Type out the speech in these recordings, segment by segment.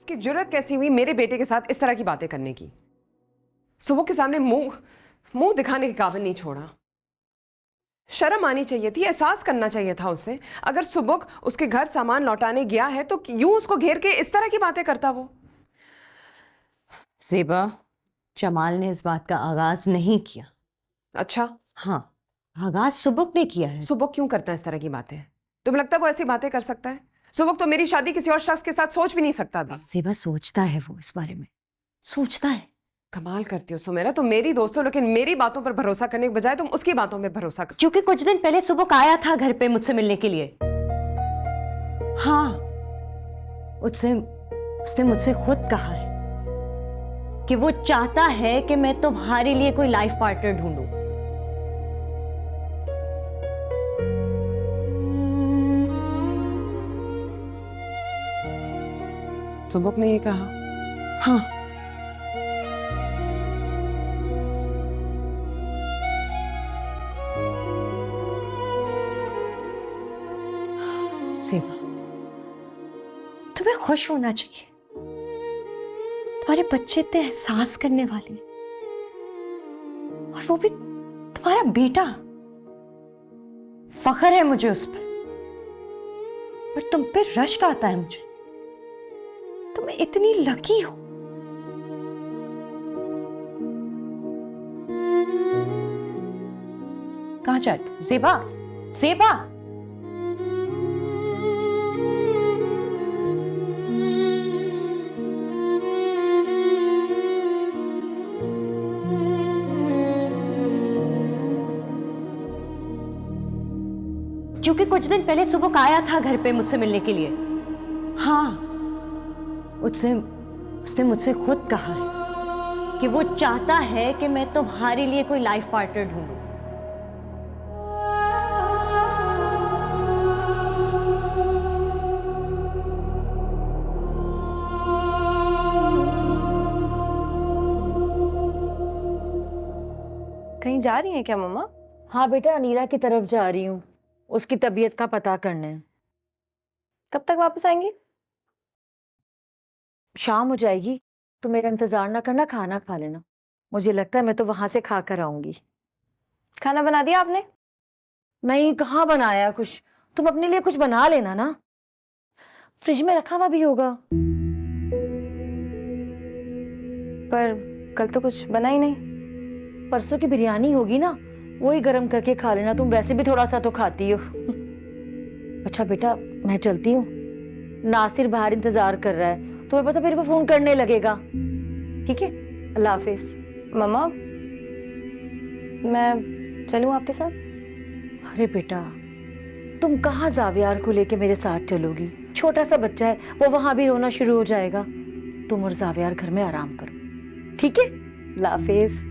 उसकी जुर्रत कैसी हुई मेरे बेटे के साथ इस तरह की बातें करने की? सुबह के सामने मुंह मुंह दिखाने के काबिल नहीं छोड़ा। शर्म आनी चाहिए थी, एहसास करना चाहिए था उसे। अगर सुबह उसके घर सामान लौटाने गया है तो यूं उसको घेर के इस तरह की बातें करता वो। ज़ेबा, जमाल ने इस बात का आगाज नहीं किया। अच्छा, हाँ, आगाज सुबुक ने किया है। सुबह क्यों करता है इस तरह की बातें? तुम्हें लगता है वो ऐसी बातें कर सकता है? सुबह तो मेरी शादी किसी और शख्स के साथ सोच भी नहीं सकता था। ज़ेबा सोचता है, वो इस बारे में सोचता है। कमाल करती हो सुमेरा, तुम मेरी दोस्त हो लेकिन मेरी बातों पर भरोसा करने के बजाय तुम उसकी बातों में भरोसा कर। क्योंकि कुछ दिन पहले सुबुक आया था घर पे मुझसे मिलने के लिए। हाँ, उसने मुझसे खुद कहा है कि वो चाहता है कि मैं तुम्हारे लिए कोई लाइफ पार्टनर ढूंढूं। सुबह ने ये कहा? हाँ, ज़ेबा, तुम्हें खुश होना चाहिए। तुम्हारे बच्चे इतने एहसास करने वाले हैं। और वो भी तुम्हारा बेटा। फख्र है मुझे उस पर। और तुम पे रश्क आता है मुझे। तुम इतनी लकी हो। कहां जाती हो ज़ेबा? ज़ेबा, क्योंकि कुछ दिन पहले सुबह आया था घर पे मुझसे मिलने के लिए। हाँ, उसने मुझसे खुद कहा है कि वो चाहता है कि मैं तुम्हारे लिए कोई लाइफ पार्टनर ढूंढूं। कहीं जा रही हैं क्या मम्मा? हाँ बेटा, अनीला की तरफ जा रही हूँ, उसकी तबीयत का पता करने। कब तक वापस आएंगी? शाम हो जाएगी, तो मेरा इंतजार ना करना, खाना खा लेना। मुझे लगता है मैं तो वहां से खा कर आऊंगी। खाना बना दिया आपने? नहीं, कहाँ बनाया कुछ। तुम अपने लिए कुछ बना लेना ना, फ्रिज में रखा हुआ भी होगा। पर कल तो कुछ बना ही नहीं। परसों की बिरयानी होगी ना, वही गर्म करके खा लेना। तुम वैसे भी थोड़ा सा तो खाती हो। अच्छा बेटा, मैं चलती हूँ। नासिर बाहर इंतजार कर रहा है, तुम्हें पता मेरे पे फोन करने लगेगा। ठीक है, अल्लाह हाफिज। मम्मा, मैं चलूं आपके साथ? अरे बेटा, तुम कहाँ जावियार को लेके मेरे साथ चलोगी? छोटा सा बच्चा है, वो वहां भी रोना शुरू हो जाएगा। तुम और जावियार घर में आराम करो, ठीक है? अल्लाह हाफिज।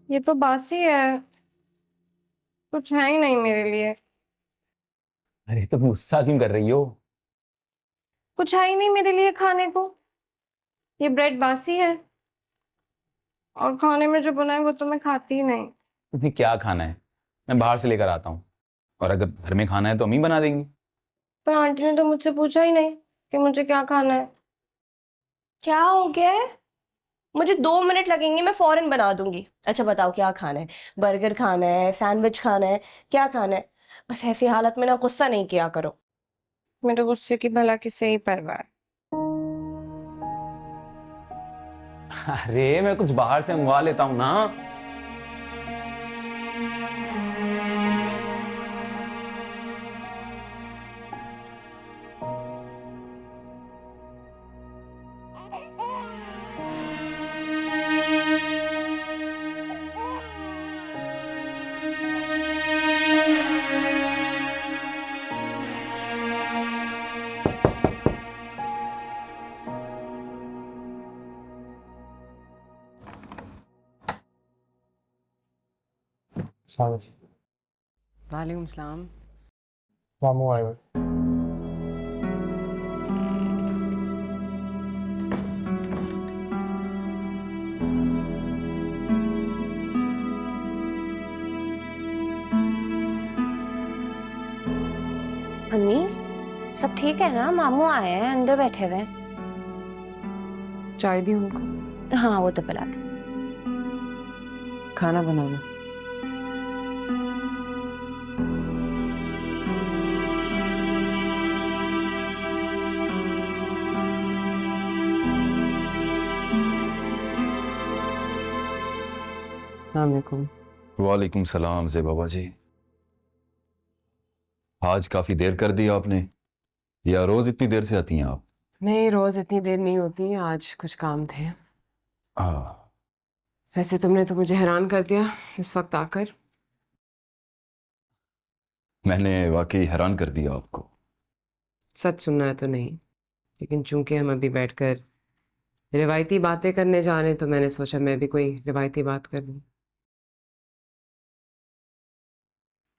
ये तो बासी है, कुछ है ही नहीं मेरे लिए। अरे तुम गुस्सा क्यों कर रही हो? कुछ है ही नहीं मेरे लिए खाने को। ये ब्रेड बासी है और खाने में जो बना है वो तो मैं खाती ही नहीं। तुम्हें क्या खाना है? मैं बाहर से लेकर आता हूँ। और अगर घर में खाना है तो अम्मी बना देंगी। पर आंटी ने तो मुझसे पूछा ही नहीं कि मुझे क्या खाना है। क्या हो गया है? मुझे 2 मिनट लगेंगे, मैं फौरन बना दूंगी। अच्छा बताओ क्या खाना है? बर्गर खाना है, सैंडविच खाना है, क्या खाना है? बस ऐसी हालत में ना गुस्सा नहीं किया करो। मेरे गुस्से की भला किसे ही परवाह है। अरे मैं कुछ बाहर से मंगवा लेता हूँ ना। वालेकुम सलाम। मामू आए हुए। अम्मी सब ठीक है ना? मामू आए हैं, अंदर बैठे हुए हैं। चाय दी उनको? हाँ वो तो पिला दे। खाना बनाना। अस्सलाम वालेकुम। वालेकुम सलाम से बाबा जी। आज काफी देर कर दी आपने, या रोज इतनी देर से आती हैं आप? नहीं, रोज इतनी देर नहीं होती, आज कुछ काम थे। हाँ, वैसे तुमने तो मुझे हैरान कर दिया इस वक्त आकर। मैंने वाकई हैरान कर दिया आपको। सच सुनना है तो नहीं, लेकिन चूंकि हम अभी बैठकर रिवायती बातें करने जा रहे हैं तो मैंने सोचा मैं भी कोई रिवायती बात कर लूं।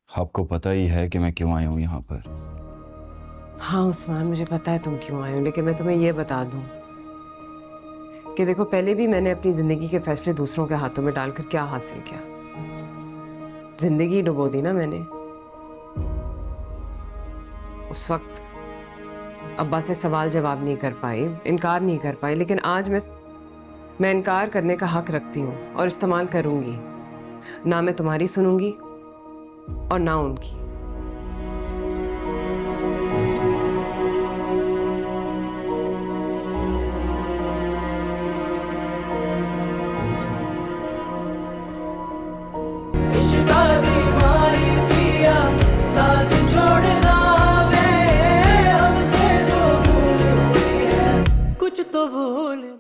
आपको पता ही है कि मैं क्यों आया हूं यहाँ पर। हाँ उस्मान, मुझे पता है तुम क्यों आए हो, लेकिन मैं तुम्हें ये बता दूं कि देखो, पहले भी मैंने अपनी जिंदगी के फैसले दूसरों के हाथों में डालकर क्या हासिल किया? जिंदगी डुबो दी ना मैंने। उस वक्त अब्बा से सवाल जवाब नहीं कर पाई, इनकार नहीं कर पाई, लेकिन आज मैं इनकार करने का हक रखती हूँ और इस्तेमाल करूँगी। ना मैं तुम्हारी सुनूंगी और ना उनकी। कुछ तो भूल